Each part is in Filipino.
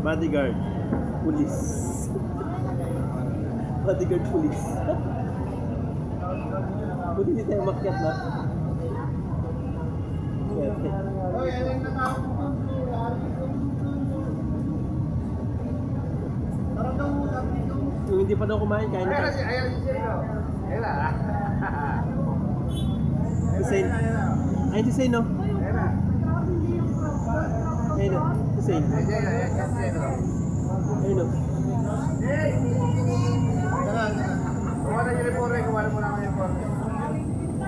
Bodyguard. Police. Bodyguard police. Buti hindi tayo makyat na. Swerte. Yung hindi pa daw kumain, kain na. Hussein. Ay, Hussein, no? Ayun, no? Hussein. Ayun, no? Kumana yung report, kumana mo lang yung report.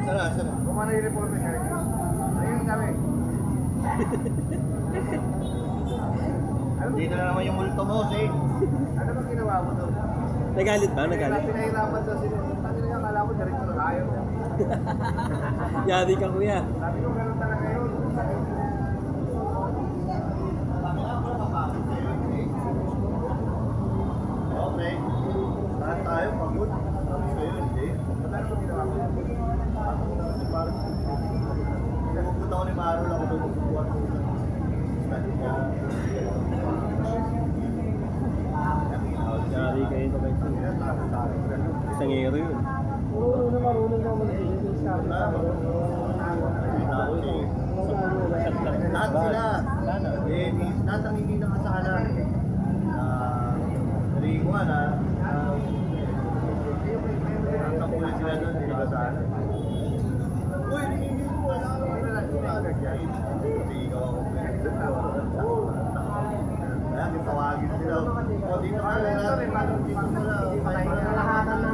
Sara. Kumana yung report, ayun kami. Hindi na naman yung multo mo, eh. Ano bang ginawa mo doon? Nagalit ba? Nagalit? Pinahirapan daw sila. Sabi nila, kala ko direct na tayo. Yari ka, kuya. Sabi ko, gano'n talaga yun. Okay. Lahat tayo, pagod. Tapos kayo, hindi. Ano bang ginawa mo? Pupunta ko ni Marol ako doon magbubuhat ko. Study niya. Yari kayo ito kayo. Isang hero yun. Marunong na wala Lahat sila. Eh, lahat ang hindi nakasala. Narinig ko nga na nakapulit sila doon, hindi nakasala. Uy, hindi ko wala. Kasi ikaw ako. Kaya tawagin sila. O, dito ka lang. Dito ka lang. Lahatan na.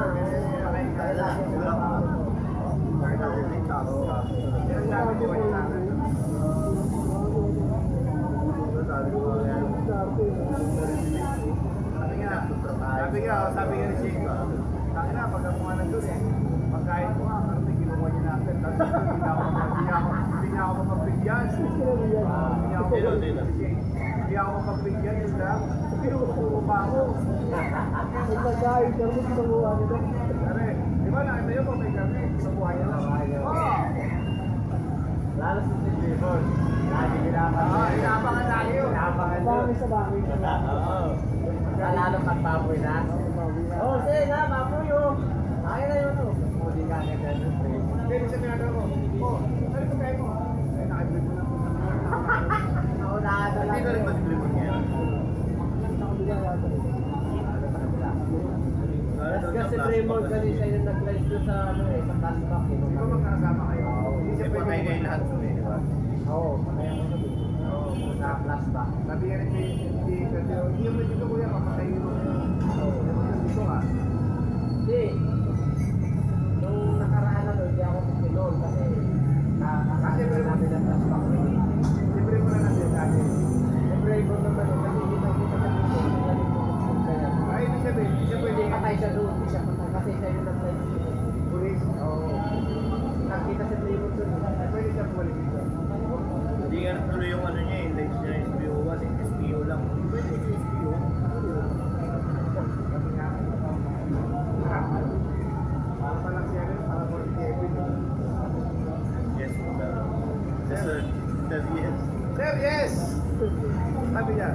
Sabi nga ni Shane, sabi na, pag ako nga nandun eh, pagkain ko nga, ano may ginuha niya natin, tapos hindi niya ako mapagbigyan. Hindi ako mapagbigyan, yun lang. Pinupuro pa ako. Nagkakain, pero kinuha niya doon. Di ba nakita yun kung may kami, kinuha niya lang. Lalo sa Steve, lagi hinapangan. Hinapangan lagi yun. Hinapangan yun. Bangin sa bangin. Lalo pagbaboy na. Oo, sige nga, baboy yun. Akin na yun. Hindi ka na ganun. Pwede sa pinagawa ko. Oo, ano ito kayo mo? Ay, nakablip mo na. Naunahan na lang. Hindi na rin mag-blip mo niya. Kasi Raymond kanina yung nag-live doon sa ano eh, sa flashback. Di ba magkakasama kayo? Hindi siya Kasi pwede patay kayo lahat doon, di ba? Oo, patay ako doon. Oo, sa flashback. Sabi nga rin hindi yung dito kuya, papatay mo. Dito ka. Hindi. Nung nakaraan na doon, hindi ako pinol kasi Siyempre mo namin ang flashback. Siyempre mo na natin sabi. Siyempre, Raymond naman eh, kasi hindi kita sa dito. Ay, ibig sabihin, hindi siya pwede Patay siya doon, hindi siya patay kasi siya yung nag-live dito. pulis. Oo. Nakita si Raymond doon. Pwede siya pulis dito. Hindi nga natuloy yung ano niya, yung lights niya, SPO kasi SPO lang. Pwede yung SPO. Para pa lang siya rin, para po si Kevin. Yes, sir. Sir, yes. Sir, yes! Sabi niya.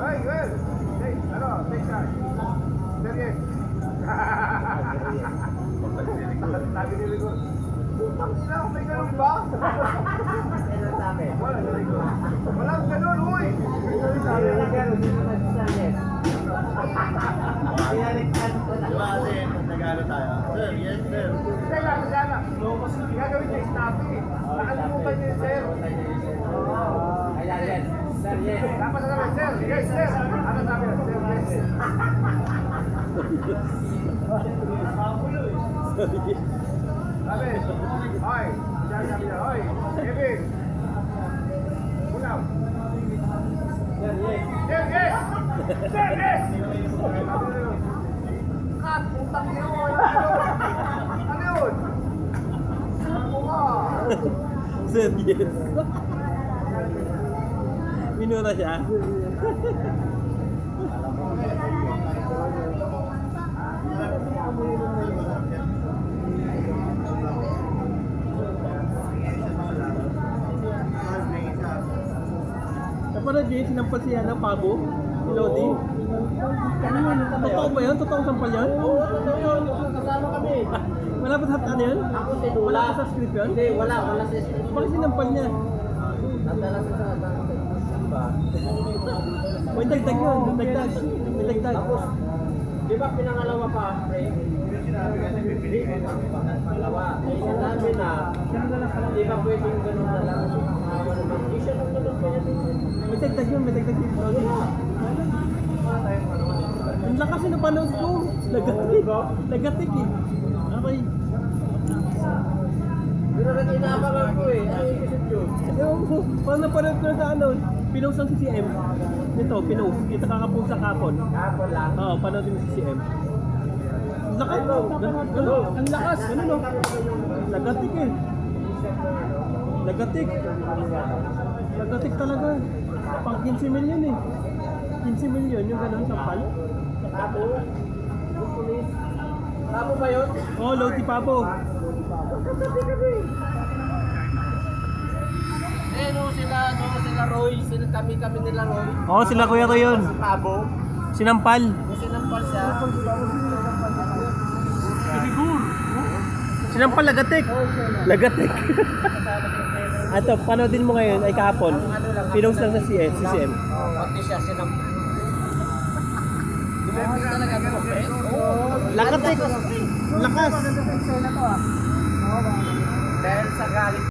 Ay, well. Hey, ano, take that. Sir, yes. Sabi ni Ligo. Putang ina, may ganun ba? Ano sabi? Walang ganun, uy! Sabi na gano'n, dito nag-suggest. Pinalikan ko na. Di ba kasi nag-ano tayo? Sir, yes, sir. Teka, sana. Gagawin niya snappy. Nakalimutan niya yung sir. Ayan, yes. Sir, yes. Dapat sabi, sir, yes, sir. Ano sabi na, sir, yes. Sabi, hoy, sabi niya, hoy, Kevin. Unaw. Sir, yes. Sir, yes! Sir, yes! Kat, putang ina mo, ano yun? Ano ka? Sir, yes. Minura siya. Napanood niyo yung sinampal siya ng pabo? Si Lodi? Totoo ba yun? Totoong sampal yan? Oo, totoo yun. Kasama kami. Wala ba sa ano yun? Ako Wala tinula. ba sa script yun? Hindi, wala sa script. Bakit sinampal niya? Nadala sa ba? May dagdag yun, may dagdag. May dagdag. Tapos, di ba pinangalawa pa, pre? Hindi, pangalawa. Eh, yung namin na, di ba pwedeng ganun na lang? Awa naman. Hindi siya nung ganun pa yan. May dagdag yun, may dagdag yun. Ang lakas yun ang panood ko. Nagatik. Nagatik eh. Okay. Pero nag-inaabangan ko eh. Ano yung isip yun? Ewan ko, parang napanood ko na sa ano, pinost ng CCM. Ito, pinost. Kita kakapost sa kapon. Kapon lang. Oo, panoodin mo si CCM. Ang lakas no? Ang lakas! Ano no? Nagatik eh. Nagatik. Nagatik talaga. Pang 15 million eh. 15 million yung ganun sa pal. Tapo? Yung pulis? Tapo ba yun? Oh, Lodi Papo. Eh, no, sila Roy, sila kami nila Roy. Oo, sila Kuya Roy yun. Tabo. Sinampal. Kung sinampal siya. Sinampal, lagatik. Lagatik. Ato, panoodin mo ngayon ay kahapon. Pinost lang sa CCM. Pati siya sinampal. Dumami talaga ako, pre. Lagatik. Lakas. Dahil sa galit